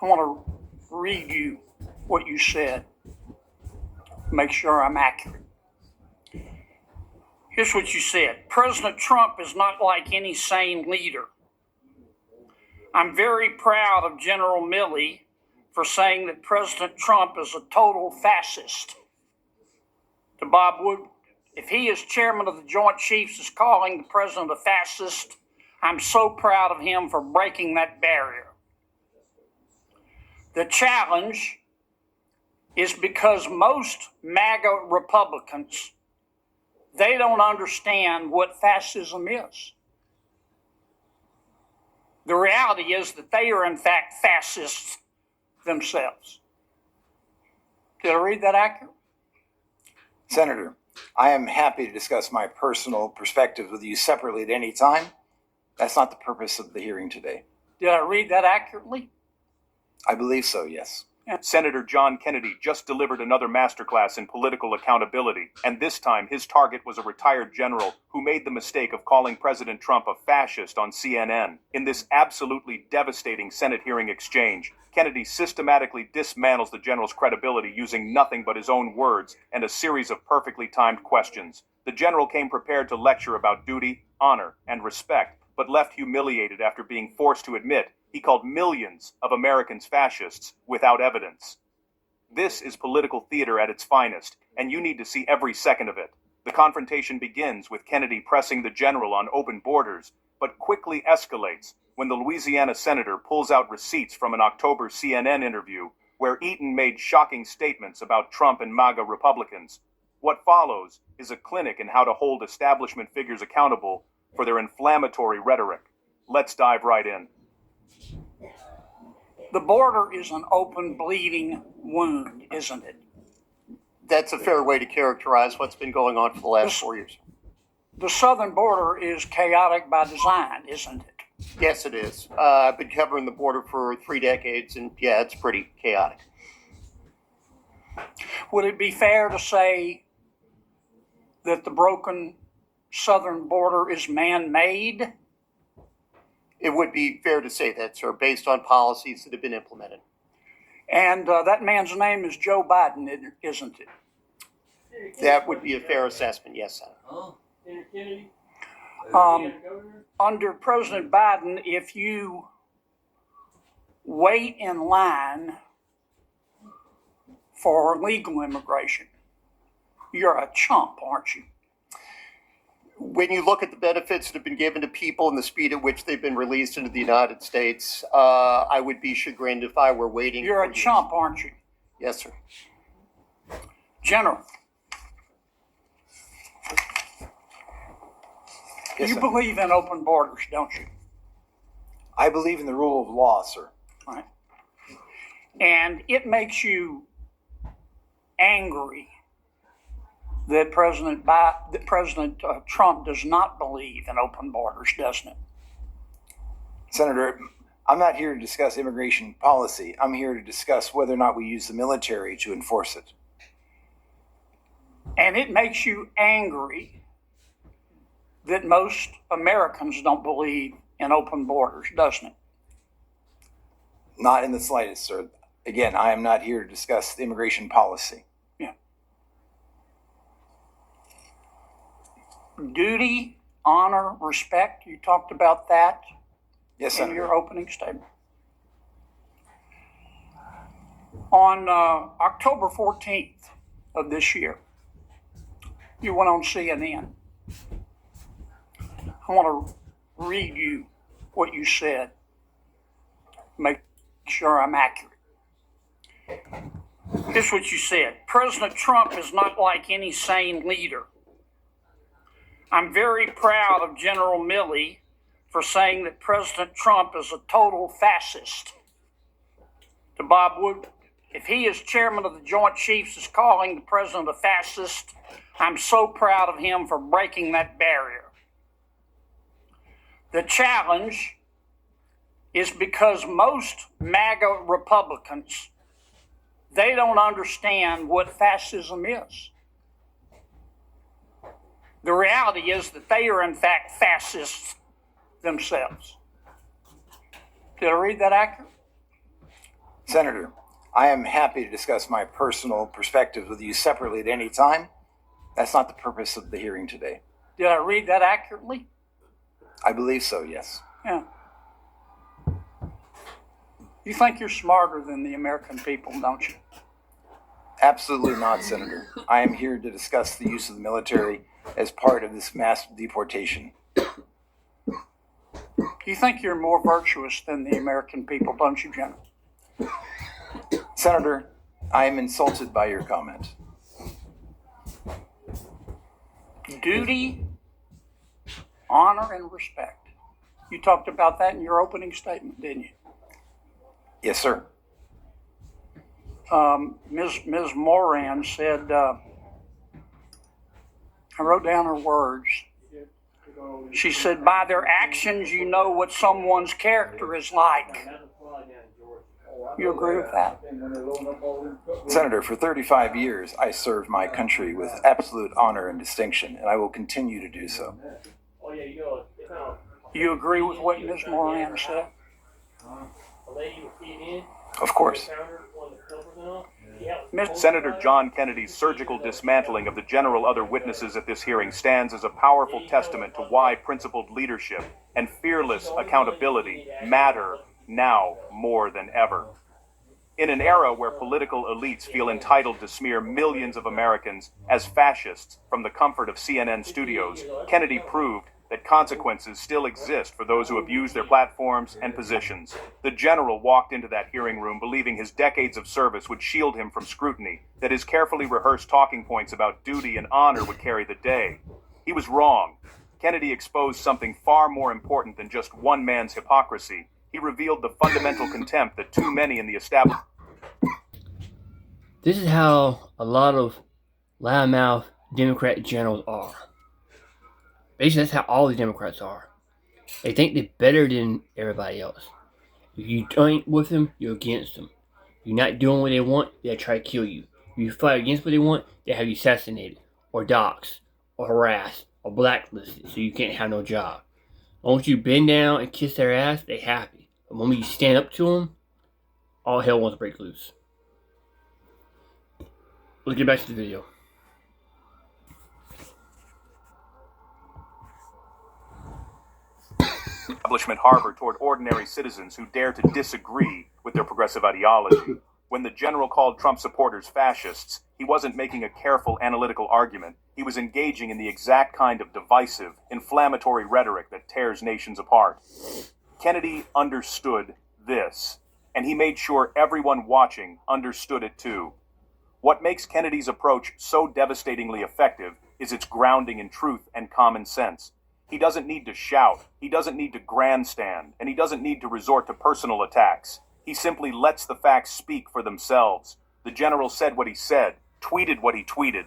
I want to read you what you said, make sure I'm accurate. Here's what you said. President Trump is not like any sane leader. I'm very proud of General Milley for saying that President Trump is a total fascist. To Bob Wood, if he as chairman of the Joint Chiefs is calling the president a fascist, I'm so proud of him for breaking that barrier. The challenge is because most MAGA Republicans, they don't understand what fascism is. The reality is that they are in fact fascists themselves. Did I read that accurate? Senator, I am happy to discuss my personal perspectives with you separately at any time. That's not the purpose of the hearing today. Did I read that accurately? I believe so, yes. Senator John Kennedy just delivered another masterclass in political accountability, and this time his target was a retired general who made the mistake of calling President Trump a fascist on CNN. In this absolutely devastating Senate hearing exchange, Kennedy systematically dismantles the general's credibility using nothing but his own words and a series of perfectly timed questions. The general came prepared to lecture about duty, honor, and respect, but left humiliated after being forced to admit he called millions of Americans fascists without evidence. This is political theater at its finest, and you need to see every second of it. The confrontation begins with Kennedy pressing the general on open borders, but quickly escalates when the Louisiana senator pulls out receipts from an October CNN interview where Eaton made shocking statements about Trump and MAGA Republicans. What follows is a clinic in how to hold establishment figures accountable for their inflammatory rhetoric. Let's dive right in. The border is an open, bleeding wound, isn't it? That's a fair way to characterize what's been going on for the last 4 years. The southern border is chaotic by design, isn't it? Yes, it is. I've been covering the border for 3 decades, and yeah, it's pretty chaotic. Would it be fair to say that the broken southern border is man-made? It would be fair to say that, sir, based on policies that have been implemented. And that man's name is Joe Biden, isn't it? That would be a fair assessment, yes, sir. Under President Biden, if you wait in line for legal immigration, you're a chump, aren't you? When you look at the benefits that have been given to people and the speed at which they've been released into the United States, I would be chagrined if I were waiting. You're a chump, aren't you? Yes, sir. General, Yes, you sir. believe in open borders, don't you? I believe in the rule of law, sir. Right. And it makes you angry that President Trump does not believe in open borders, doesn't it? Senator, I'm not here to discuss immigration policy. I'm here to discuss whether or not we use the military to enforce it. And it makes you angry that most Americans don't believe in open borders, doesn't it? Not in the slightest, sir. Again, I am not here to discuss immigration policy. Yeah. Duty, honor, respect, you talked about that Yes, in Senator. your opening statement. On October 14th of this year, you went on CNN. I want to read you what you said, make sure I'm accurate. Here's what you said. President Trump is not like any sane leader. I'm very proud of General Milley for saying that President Trump is a total fascist. To Bob Wood, if he as chairman of the Joint Chiefs is calling the president a fascist, I'm so proud of him for breaking that barrier. The challenge is because most MAGA Republicans, they don't understand what fascism is. The reality is that they are in fact fascists themselves. Did I read that accurate? Senator, I am happy to discuss my personal perspectives with you separately at any time. That's not the purpose of the hearing today. Did I read that accurately? I believe so, yes. Yeah. You think you're smarter than the American people, don't you? Absolutely not, Senator. I am here to discuss the use of the military as part of this mass deportation. You think you're more virtuous than the American people, don't you, General? Senator, I am insulted by your comment. Duty, honor, and respect. You talked about that in your opening statement, didn't you? Yes, sir. Ms. Moran said, I wrote down her words. She said, by their actions, you know what someone's character is like. You agree with that? Senator, for 35 years, I served my country with absolute honor and distinction, and I will continue to do so. You agree with what Ms. Moran said? Of course. Senator John Kennedy's surgical dismantling of the general other witnesses at this hearing stands as a powerful testament to why principled leadership and fearless accountability matter now more than ever. In an era where political elites feel entitled to smear millions of Americans as fascists from the comfort of CNN studios, Kennedy proved that consequences still exist for those who abuse their platforms and positions. The general walked into that hearing room believing his decades of service would shield him from scrutiny, that his carefully rehearsed talking points about duty and honor would carry the day. He was wrong. Kennedy exposed something far more important than just one man's hypocrisy. He revealed the fundamental contempt that too many in the establishment. This is how a lot of loudmouth Democrat generals are. Basically, that's how all the Democrats are. They think they're better than everybody else. If you ain't with them, you're against them. If you're not doing what they want, they'll try to kill you. If you fight against what they want, they'll have you assassinated, or doxxed, or harassed, or blacklisted, so you can't have no job. Once you bend down and kiss their ass, they happy. But when you stand up to them, all hell wants to break loose. Let's get back to the video. Establishment harbor toward ordinary citizens who dare to disagree with their progressive ideology. When the general called Trump supporters fascists, he wasn't making a careful analytical argument. He was engaging in the exact kind of divisive, inflammatory rhetoric that tears nations apart. Kennedy understood this, and he made sure everyone watching understood it too. What makes Kennedy's approach so devastatingly effective is its grounding in truth and common sense. He doesn't need to shout, he doesn't need to grandstand, and he doesn't need to resort to personal attacks. He simply lets the facts speak for themselves. The general said what he said, tweeted what he tweeted,